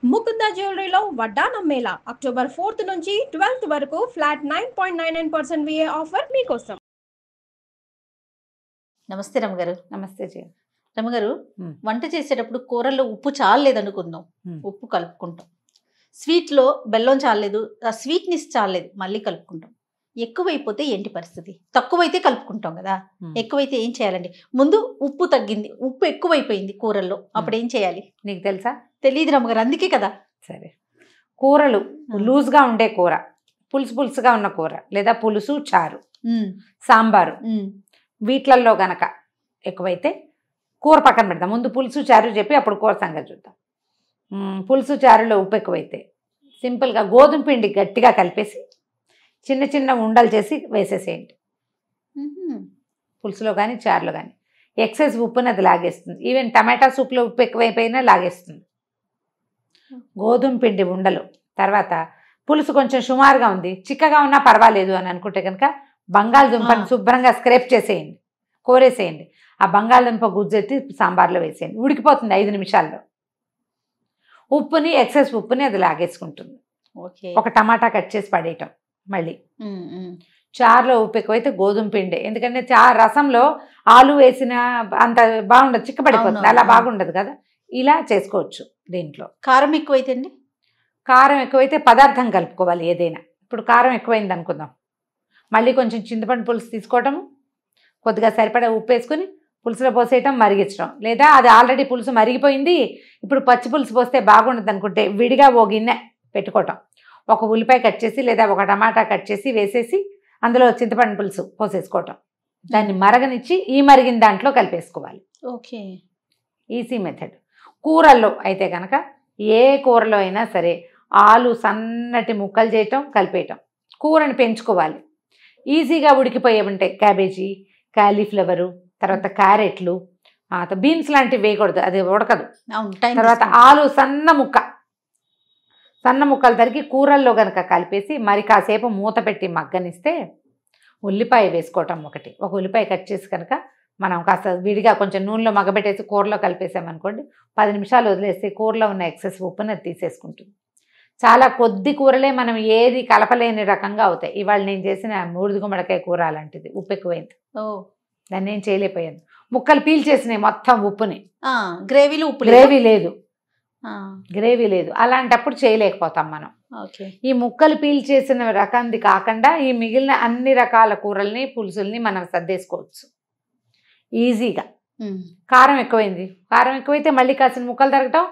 ముకుంద జ్యువెలరీలో వడ్డానం Mela October 4th నుంచి 12th వరకు ఫ్లాట్ 9.99% VA ఆఫర్ మీకోసం. నమస్తే రమగారు. నమస్తే జయ. రమగారు, వంట చేసేటప్పుడు కూరల్లో ఉప్పు చాలలేదనుకుందాం, ఉప్పు కలుపుకుంటాం. స్వీట్లో బెల్లం చాలలేదు, ఆ స్వీట్నెస్ చాలలేదు, మళ్ళీ కలుపుకుంటాం. ఎక్కువైపోతే ఏంటి పరిస్థితి? తక్కువైతే కలుపుకుంటాం కదా, ఎక్కువైతే ఏం చేయాలండి? ముందు ఉప్పు తగ్గింది, ఉప్పు ఎక్కువైపోయింది కూరల్లో, అప్పుడు ఏం చేయాలి? నీకు తెలుసా? తెలియదు రమగారు, అందుకే కదా. సరే, కూరలు లూజ్గా ఉండే కూర, పులుసుగా ఉన్న కూర, లేదా పులుసు చారు, సాంబారు, వీటిలలో గనక ఎక్కువైతే కూర పక్కన పెడతాం. ముందు పులుసు చారు చెప్పి అప్పుడు కూర సంగతి చూద్దాం. పులుసు చారులో ఉప్పు ఎక్కువైతే సింపుల్గా గోధుమ పిండి గట్టిగా కలిపేసి చిన్న చిన్న ఉండలు చేసి వేసేసేయండి. పులుసులో కానీ చారులో కానీ ఎక్సెస్ ఉప్పుని అది లాగేస్తుంది. ఈవెన్ టమాటా సూప్లో ఉప్పు ఎక్కువైపోయినా లాగేస్తుంది. గోధుమ పిండి ఉండలు. తర్వాత పులుసు కొంచెం సుమారుగా ఉంది, చిక్కగా ఉన్నా పర్వాలేదు అని అనుకుంటే కనుక బంగాళదుంపని శుభ్రంగా స్క్రేప్ చేసేయండి, కోరేసేయండి. ఆ బంగాళదుంప గుజ్జెత్తి సాంబార్లో వేసేయండి, ఉడికిపోతుంది 5 నిమిషాల్లో. ఉప్పుని ఎక్సెస్ ఉప్పుని అది లాగేసుకుంటుంది. ఒక టమాటా కట్ చేసి పడేయటం. మళ్ళీ చారులో ఉప్పు ఎక్కువైతే గోధుమ పిండి, ఎందుకంటే రసంలో ఆలు వేసిన అంత బాగుండదు, చిక్కబడిపోతుంది, అలా బాగుండదు కదా. ఇలా చేసుకోవచ్చు. దీంట్లో కారం ఎక్కువైతే అండి? కారం ఎక్కువైతే పదార్థం కలుపుకోవాలి ఏదైనా. ఇప్పుడు కారం ఎక్కువైంది అనుకుందాం, మళ్ళీ కొంచెం చింతపండు పులుసు తీసుకోవటము, కొద్దిగా సరిపడా ఉప్పు వేసుకుని పులుసులో పోసేయటం, మరిగించడం. లేదా అది ఆల్రెడీ పులుసు మరిగిపోయింది, ఇప్పుడు పచ్చి పులుసు పోస్తే బాగుండదు అనుకుంటే విడిగా ఓ గిన్నె పెట్టుకోవటం. ఒక ఉల్లిపాయ కట్ చేసి లేదా ఒక టమాటా కట్ చేసి వేసేసి అందులో చింతపండు పులుసు పోసేసుకోవటం, దాన్ని మరగనిచ్చి ఈ మరిగిన దాంట్లో కలిపేసుకోవాలి. Okay, easy method. కూరల్లో అయితే కనుక ఏ కూరలో అయినా సరే ఆలు సన్నటి ముక్కలు చేయటం, కలిపేయటం, కూరని పెంచుకోవాలి. ఈజీగా ఉడికిపోయే ఉంటాయి క్యాబేజీ, కాలీఫ్లవరు, తర్వాత క్యారెట్లు, బీన్స్ లాంటివి వేయకూడదు, అది ఉడకదు. తర్వాత ఆలు సన్న ముక్కలు తరిగి కూరల్లో కనుక కలిపేసి మరి కాసేపు మూత పెట్టి మగ్గనిస్తే ఉల్లిపాయ వేసుకోవటం. ఒక ఉల్లిపాయ కట్ చేసి కనుక మనం కాస్త విడిగా కొంచెం నూనెలో మగ్గబెట్టేసి కూరలో కలిపేసామనుకోండి, 10 నిమిషాలు వదిలేస్తే కూరలో ఉన్న ఎక్సెస్ ఉప్పుని అది తీసేసుకుంటుంది. చాలా కొద్ది కూరలే మనం ఏది కలపలేని రకంగా అవుతాయి. ఇవాళ నేను చేసిన మూడు గుమ్మడికాయ కూర అలాంటిది, ఉప్పు ఎక్కువైంది, దాన్ని ఏం చేయలేకపోయాను. ముక్కలు పీల్చేసినాయి మొత్తం ఉప్పుని. గ్రేవీ లేదు, అలాంటప్పుడు చేయలేకపోతాం మనం. ఈ ముక్కలు పీల్చేసిన రకంది కాకుండా ఈ మిగిలిన అన్ని రకాల కూరల్ని, పులుసుల్ని మనం సర్దేసుకోవచ్చు ఈజీగా. కారం ఎక్కువైతే మళ్ళీ కాసిన ముక్కలు తరగటం,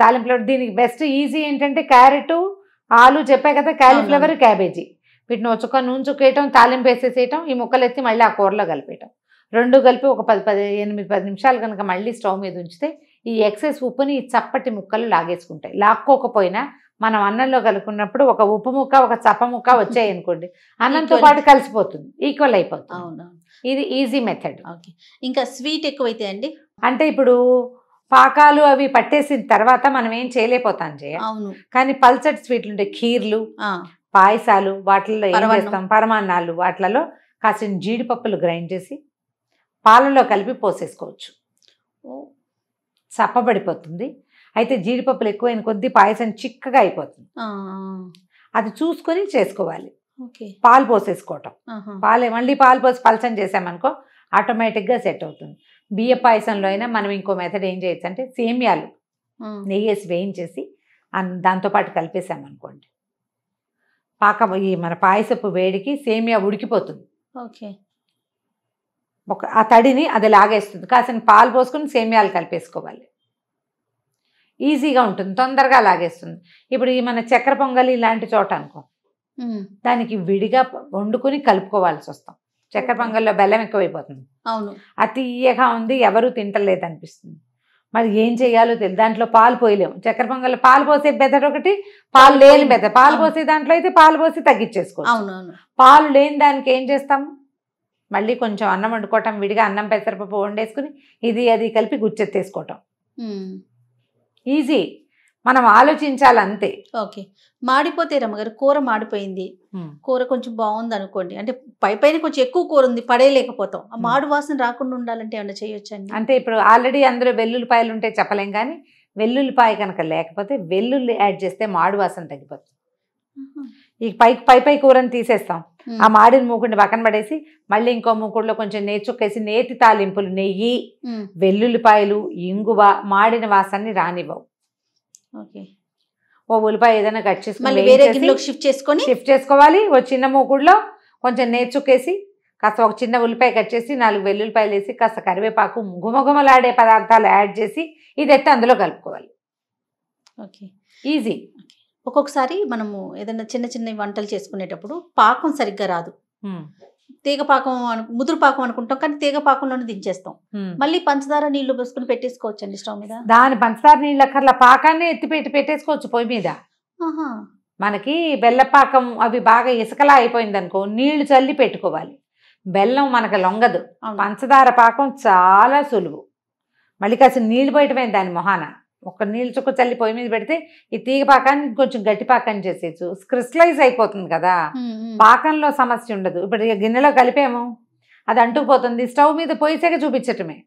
తాలింపులో. దీనికి బెస్ట్ ఈజీ ఏంటంటే క్యారెట్, ఆలు చెప్పాయి కదా, కాలీఫ్లవర్, క్యాబేజీ, వీటిని నూనె చుక్కేయటం, తాలింపు వేసేసేయటం, ఈ ముక్కలు ఎత్తి మళ్ళీ ఆ కూరలో కలిపేయటం. రెండు కలిపి ఒక 8-10 నిమిషాలు కనుక మళ్ళీ స్టవ్ మీద ఉంచితే ఈ ఎక్సెస్ ఉప్పుని ఈ చప్పటి ముక్కలు లాగేసుకుంటాయి. లాక్కోకపోయినా మనం అన్నంలో కలుపుకున్నప్పుడు ఒక ఉప్పు ముక్క, ఒక చప్ప ముక్క వచ్చాయి అనుకోండి, అన్నంతో పాటు కలిసిపోతుంది, ఈక్వల్ అయిపోతుంది. ఇది ఈజీ మెథడ్. ఇంకా స్వీట్ ఎక్కువైతే అండి? అంటే ఇప్పుడు పాకాలు అవి పట్టేసిన తర్వాత మనం ఏం చేయలేకపోతాం చేయ. కానీ పల్చటి స్వీట్లు ఉంటాయి, ఖీర్లు, పాయసాలు, వాటిల్లో ఏం చేస్తాం, పరమాన్నాలు, వాటిలలో కాసిన జీడిపప్పులు గ్రైండ్ చేసి పాలలో కలిపి పోసేసుకోవచ్చు, చప్పబడిపోతుంది. అయితే జీడిపప్పులు ఎక్కువైన కొద్దీ పాయసం చిక్కగా అయిపోతుంది, అది చూసుకొని చేసుకోవాలి. పాలు పోసేసుకోవటం, మళ్ళీ పాలు పోసి పలచం చేసామనుకో ఆటోమేటిక్గా సెట్ అవుతుంది. బియ్య పాయసంలో అయినా మనం ఇంకో మెథడ్ ఏం చేయొచ్చు అంటే సేమియాలు నెయ్యి వేసి వేయించేసి దాంతోపాటు కలిపేసామనుకోండి, మన పాయసపు వేడికి సేమియా ఉడికిపోతుంది. ఆ తడిని అది లాగేస్తుంది. కాసిన పాలు పోసుకుని సేమియాలు కలిపేసుకోవాలి, ఈజీగా ఉంటుంది, తొందరగా లాగేస్తుంది. ఇప్పుడు ఈ మన చక్కెర పొంగలి ఇలాంటి చోట అనుకో, దానికి విడిగా వండుకొని కలుపుకోవాల్సి వస్తాం. చక్కెర పొంగల్లో బెల్లం ఎక్కువైపోతుంది, తీయగా ఉంది, ఎవరు తింటలేదు అనిపిస్తుంది. మరి ఏం చేయాలో తెలియదు. దాంట్లో పాలు పోయలేము. చక్కెర పొంగల్లో పాలు పోసే బెదర్ ఒకటి, పాలు లేని బెదర్. పాలు పోసే దాంట్లో అయితే పాలు పోసి తగ్గించేసుకోవచ్చు. పాలు లేని దానికి ఏం చేస్తాము, మళ్ళీ కొంచెం అన్నం వండుకోవటం, విడిగా అన్నం పెసరపప్పు వండేసుకుని ఇది అది కలిపి గుచ్చెత్తేసుకోవటం. ఈజీ, మనం ఆలోచించాలి అంతే. ఓకే, మాడిపోతే రమ్మగారు, కూర మాడిపోయింది, కూర కొంచెం బాగుంది అనుకోండి, అంటే పైన కొంచెం ఎక్కువ కూర ఉంది, పడేయలేకపోతాం, ఆ మాడు వాసన రాకుండా ఉండాలంటే ఏమన్నా చేయొచ్చండి? అంటే ఇప్పుడు ఆల్రెడీ అందులో వెల్లుల్లిపాయలు ఉంటే చెప్పలేం, కానీ వెల్లుల్లిపాయ కనుక లేకపోతే వెల్లుల్లి యాడ్ చేస్తే మాడు వాసన తగ్గిపోతుంది. ఈ పై కూరని తీసేస్తాం, ఆ మాడిన మూకుడిని పక్కన పడేసి మళ్ళీ ఇంకో మూకుడిలో కొంచెం నేతి చుక్కేసి నేతి తాలింపులు, నెయ్యి, వెల్లుల్లిపాయలు, ఇంగువ మాడిన వాసనని రానివ్వవు. ఓ ఉల్లిపాయ ఏదైనా కట్ చేసుకుని షిఫ్ట్ చేసుకోవాలి. ఓ చిన్న మూకుడిలో కొంచెం నేతి చుక్కేసి కాస్త ఒక చిన్న ఉల్లిపాయ కట్ చేసి 4 వెల్లుల్లిపాయలు వేసి కాస్త కరివేపాకు, గుమగుమలాడే పదార్థాలు యాడ్ చేసి ఇది ఎత్తి అందులో కలుపుకోవాలి. Okay, easy. ఒక్కొక్కసారి మనము ఏదైనా చిన్న చిన్న వంటలు చేసుకునేటప్పుడు పాకం సరిగ్గా రాదు, తీగ పాకం ముదురు పాకం అనుకుంటాం, కానీ తీగ పాకంలోనే దించేస్తాం. మళ్ళీ పంచదార నీళ్లు పోసుకుని పెట్టేసుకోవచ్చండి స్టవ్ మీద. దాని పంచదార నీళ్ళు అక్కర్లా, పాకాన్ని ఎత్తి పెట్టేసుకోవచ్చు పొయ్యి మీద. మనకి బెల్లపాకం అవి బాగా ఇసుకలా అయిపోయింది అనుకో, నీళ్లు చల్లి పెట్టుకోవాలి. బెల్లం మనకు లొంగదు, పంచదార పాకం చాలా సులువు. మళ్ళీ కాస్త నీళ్లు పోయటమే దాని మొహాన, ఒక నీళ్ళు చుక్క చల్లి పొయ్యి మీద పెడితే ఈ తీగ పాకాన్ని కొంచెం గట్టి పాకం చేసేయచ్చు. క్రిస్టలైజ్ అయిపోతుంది కదా, పాకంలో సమస్య ఉండదు. ఇప్పుడు గిన్నెలో కలిపాము, అది అంటుకుపోతుంది, స్టవ్ మీద పోయిసాక చూపించటమే.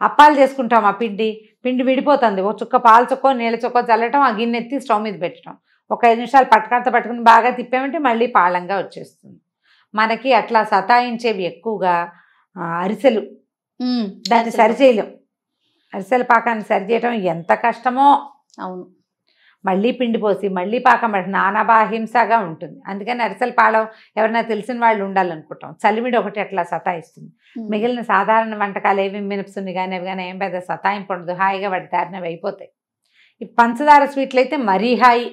అప్పాలు చేసుకుంటాం, ఆ పిండి విడిపోతుంది, ఒక చుక్క పాల చుక్కో నీళ్ళ చుక్కో చల్లటం, ఆ గిన్నె ఎత్తి స్టవ్ మీద పెట్టడం, ఒక 5 నిమిషాలు పట్టుకుని బాగా తిప్పామంటే మళ్ళీ పాళంగా వచ్చేస్తుంది. మనకి అట్లా సతాయించేవి ఎక్కువగా అరిసెలు, దాన్ని సరిచేయలేం. అరిసెల పాకాన్ని సరిచేయటం ఎంత కష్టమో. అవును, మళ్ళీ పిండి పోసి మళ్ళీ పాకం పట్టి నానాబాహింసగా ఉంటుంది. అందుకని అరిసెల పాళం ఎవరైనా తెలిసిన వాళ్ళు ఉండాలనుకుంటాం. చలిమిడి ఒకటి అట్లా సతాయిస్తుంది. మిగిలిన సాధారణ వంటకాలు ఏవి మినపసుని కానీ అవి కానీ ఏం పెద్ద సతాయింపు ఉండదు, హాయిగా వాటి దారినవి అయిపోతాయి. ఈ పంచదార స్వీట్లు అయితే మరీ హాయి.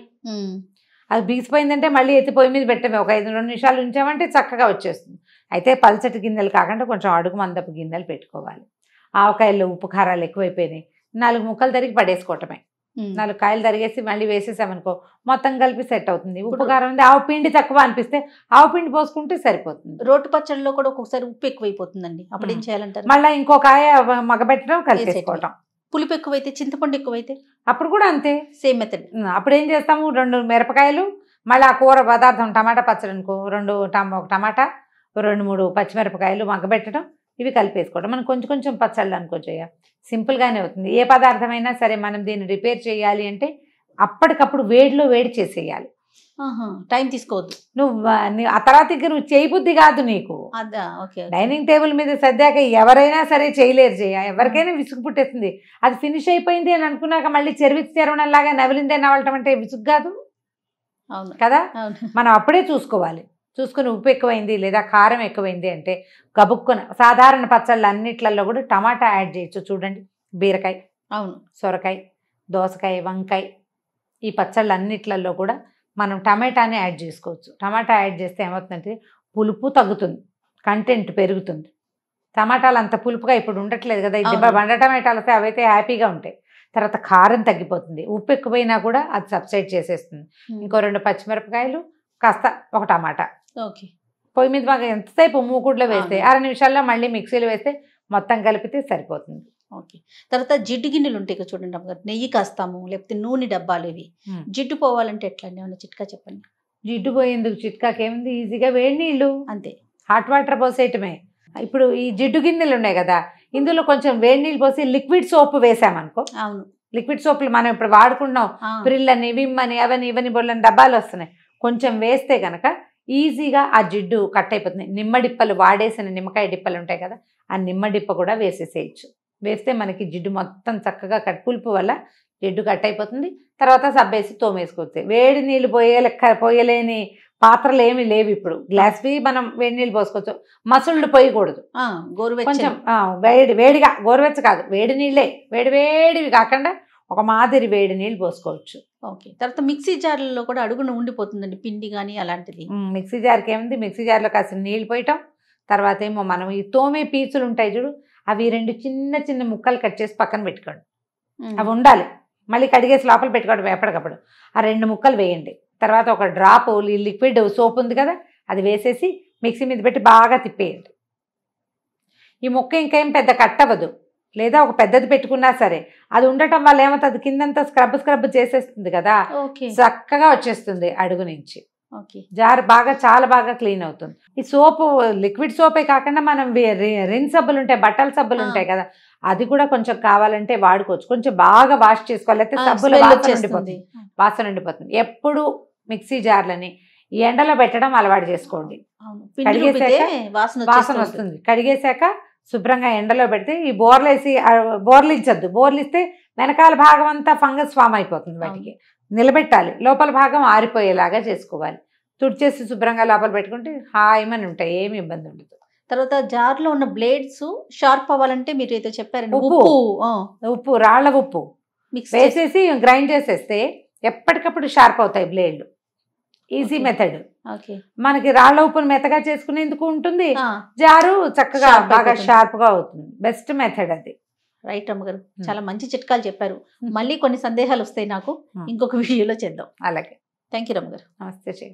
అది బీసిపోయిందంటే మళ్ళీ ఎత్తి పొయ్యి మీద పెట్టమే, ఒక 2 నిమిషాలు ఉంచామంటే చక్కగా వచ్చేస్తుంది. అయితే పల్చటి గిన్నెలు కాకుండా కొంచెం అడుగు మందపు గిన్నెలు పెట్టుకోవాలి. ఆవకాయల్లో ఉప్పు కారాలు ఎక్కువైపోయినాయి, 4 ముక్కలు తరిగి పడేసుకోవటమే. 4 కాయలు తరిగేసి మళ్ళీ వేసేసామనుకో మొత్తం కలిపి సెట్ అవుతుంది. ఉప్పు కారం ఉంది, ఆవు పిండి తక్కువ అనిపిస్తే ఆవు పిండి పోసుకుంటే సరిపోతుంది. రోటి పచ్చళ్ళలో కూడా ఒక్కొక్కసారి ఉప్పు ఎక్కువైపోతుందండి, అప్పుడు ఏం చేయాలంటారు? మళ్ళీ ఇంకో కాయ మగబెట్టడం, కలిపేసుకోవటం. పులుపు ఎక్కువైతే, చింతపండు ఎక్కువైతే అప్పుడు కూడా అంతే, సేమ్ మెథడ్. అప్పుడు ఏం చేస్తాము, 2 మిరపకాయలు, మళ్ళీ ఆ కూర పదార్థం టమాటా పచ్చడి అనుకో, ఒక టమాటా, 2-3 పచ్చిమిరపకాయలు మగ్గబెట్టడం, ఇవి కలిపేసుకోవడం. మనం కొంచెం కొంచెం పచ్చళ్ళు అనుకో సింపుల్గానే అవుతుంది. ఏ పదార్థమైనా సరే మనం దీన్ని రిపేర్ చేయాలి అంటే అప్పటికప్పుడు వేడి చేసేయాలి, టైం తీసుకోవద్దు. నువ్వు ఆ తర్వాత నువ్వు చేయి బుద్ధి కాదు నీకు. డైనింగ్ టేబుల్ మీద సర్దాక ఎవరైనా సరే చేయలేరు, ఎవరికైనా విసుగు పుట్టేస్తుంది. అది ఫినిష్ అయిపోయింది అని అనుకున్నాక మళ్ళీ చెరవడంలాగా నవలిందే నవలటం అంటే విసుగు కాదు కదా. మనం అప్పుడే చూసుకొని ఉప్పు ఎక్కువైంది లేదా కారం ఎక్కువైంది అంటే గబుక్కున. సాధారణ పచ్చళ్ళు అన్నిట్లలో కూడా టమాటా యాడ్ చేయొచ్చు. చూడండి, బీరకాయ, సొరకాయ, దోసకాయ, వంకాయ, ఈ పచ్చళ్ళు అన్నిట్లలో కూడా మనం టమాటాని యాడ్ చేసుకోవచ్చు. టమాటా యాడ్ చేస్తే ఏమవుతుందంటే పులుపు తగ్గుతుంది, కంటెంట్ పెరుగుతుంది. టమాటాలు అంత పులుపుగా ఇప్పుడు ఉండట్లేదు కదా, ఇది బండ టమాటాలు వస్తే అవైతే హ్యాపీగా ఉంటాయి. తర్వాత కారం తగ్గిపోతుంది, ఉప్పు ఎక్కువైనా కూడా అది సబ్సైడ్ చేసేస్తుంది. ఇంకో 2 పచ్చిమిరపకాయలు, కాస్త ఒక టమాటా పొయ్యి మీద బాగా ఎంతసేపు మూకుడులో వేస్తే 6 నిమిషాల్లో మళ్ళీ మిక్సీలో వేస్తే మొత్తం కలిపితే సరిపోతుంది. ఓకే, తర్వాత జిడ్డు గిన్నెలు ఉంటాయి చూడండి అమ్మగారు, నెయ్యి కాస్తాము లేకపోతే నూనె డబ్బాలు, ఇవి జిడ్డు పోవాలంటే ఎట్లా అండి, ఏమన్నా చిట్కా చెప్పండి. జిడ్డు పోయేందుకు చిట్కాకేముంది, ఈజీగా వేడి నీళ్ళు అంతే, హాట్ వాటర్ పోసేయటమే. ఇప్పుడు ఈ జిడ్డు గిన్నెలు ఉన్నాయి కదా, ఇందులో కొంచెం వేడి నీళ్ళు పోసి లిక్విడ్ సోప్ వేసామనుకో. అవును, లిక్విడ్ సోపులు మనం ఇప్పుడు వాడుకుంటున్నాం, ప్రిల్ అని, విమ్ అని, అవని ఇవని బొల్లని డబ్బాలు వస్తున్నాయి. కొంచెం వేస్తే కనుక ఈజీగా ఆ జిడ్డు కట్ అయిపోతుంది. నిమ్మడిప్పలు, వాడేసిన నిమ్మకాయ డిప్పలు ఉంటాయి కదా, ఆ నిమ్మడిప్ప కూడా వేసేసేయచ్చు. వేస్తే మనకి జిడ్డు మొత్తం చక్కగా పులుపు వల్ల జిడ్డు కట్ అయిపోతుంది. తర్వాత సబ్బేసి తోమేసుకోవచ్చు. వేడి నీళ్ళు పోయలేని పాత్రలు ఏమి లేవు ఇప్పుడు, గ్లాస్వి మనం వేడి నీళ్ళు పోసుకోవచ్చు. మసుళ్ళు పోయకూడదు, కొంచెం వేడిగా, గోరువెచ్చ కాదు, వేడి నీళ్ళే, వేడివి కాకుండా ఒక మాదిరి వేడి నీళ్ళు పోసుకోవచ్చు. ఓకే, తర్వాత మిక్సీ జార్లలో కూడా అడుగున ఉండిపోతుందండి పిండి కానీ అలాంటిది. మిక్సీ జార్కి ఏముంది, మిక్సీ జార్లో కాసిన నీళ్ళు పోయటం, తర్వాత ఏమో మనం ఈ తోమే పీచులు ఉంటాయి చూడు, అవి 2 చిన్న ముక్కలు కట్ చేసి పక్కన పెట్టుకోండి, అవి ఉండాలి. మళ్ళీ కడిగేసి లోపల పెట్టుకోవడం ఎప్పటికప్పుడు. ఆ 2 ముక్కలు వేయండి. తర్వాత ఒక డ్రాప్ లిక్విడ్ సోప్ ఉంది కదా, అది వేసేసి మిక్సీ మీద పెట్టి బాగా తిప్పేయండి. ఈ ముక్క ఇంకేం పెద్ద కట్ అవ్వదు, లేదా ఒక పెద్దది పెట్టుకున్నా సరే అది ఉండటం వల్ల ఏమవుతుంది, కిందంతా స్క్రబ్ చేసేస్తుంది కదా, చక్కగా వచ్చేస్తుంది అడుగు నుంచి. జార్ చాలా బాగా క్లీన్ అవుతుంది. ఈ సోపు లిక్విడ్ సోపే కాకుండా మనం రిన్ సబ్బులు ఉంటాయి, బట్టల సబ్బులు ఉంటాయి కదా, అది కూడా కొంచెం కావాలంటే వాడుకోవచ్చు. కొంచెం బాగా వాష్ చేసుకోవాలి, లేకపోతే సబ్బుల వాసన ఉండిపోతుంది. ఎప్పుడు మిక్సీ జార్లని ఎండలో పెట్టడం అలవాటు చేసుకోండి. కడిగేసాక వాసన వస్తుంది. కడిగేశాక శుభ్రంగా ఎండలో పెడితే ఈ బోర్లించద్దు. బోర్లిస్తే వెనకాల భాగం అంతా ఫంగస్ ఫామ్ అయిపోతుంది. వాటికి నిలబెట్టాలి, లోపల భాగం ఆరిపోయేలాగా చేసుకోవాలి. తుడిచేసి శుభ్రంగా లోపల పెట్టుకుంటే హాయిమని ఉంటాయి, ఏమి ఇబ్బంది ఉండదు. తర్వాత జార్లో ఉన్న బ్లేడ్స్ షార్ప్ అవ్వాలంటే మీరు ఏదో చెప్పారండి, ఉప్పు రాళ్ల ఉప్పు వేసేసి గ్రైండ్ చేసేస్తే ఎప్పటికప్పుడు షార్ప్ అవుతాయి బ్లేడ్లు. Easy method. మనకి రాళ్ల ఉప్పును మెత్తగా చేసుకునేందుకు ఉంటుంది, జారు చక్కగా బాగా షార్ప్ గా అవుతుంది. బెస్ట్ మెథడ్ అది. రైట్ రమ్మగారు, చాలా మంచి చిట్కాలు చెప్పారు. మళ్ళీ కొన్ని సందేహాలు వస్తాయి నాకు, ఇంకొక వీడియోలో చేద్దాం. అలాగే. థ్యాంక్ యూ రమ్మగారు. నమస్తే.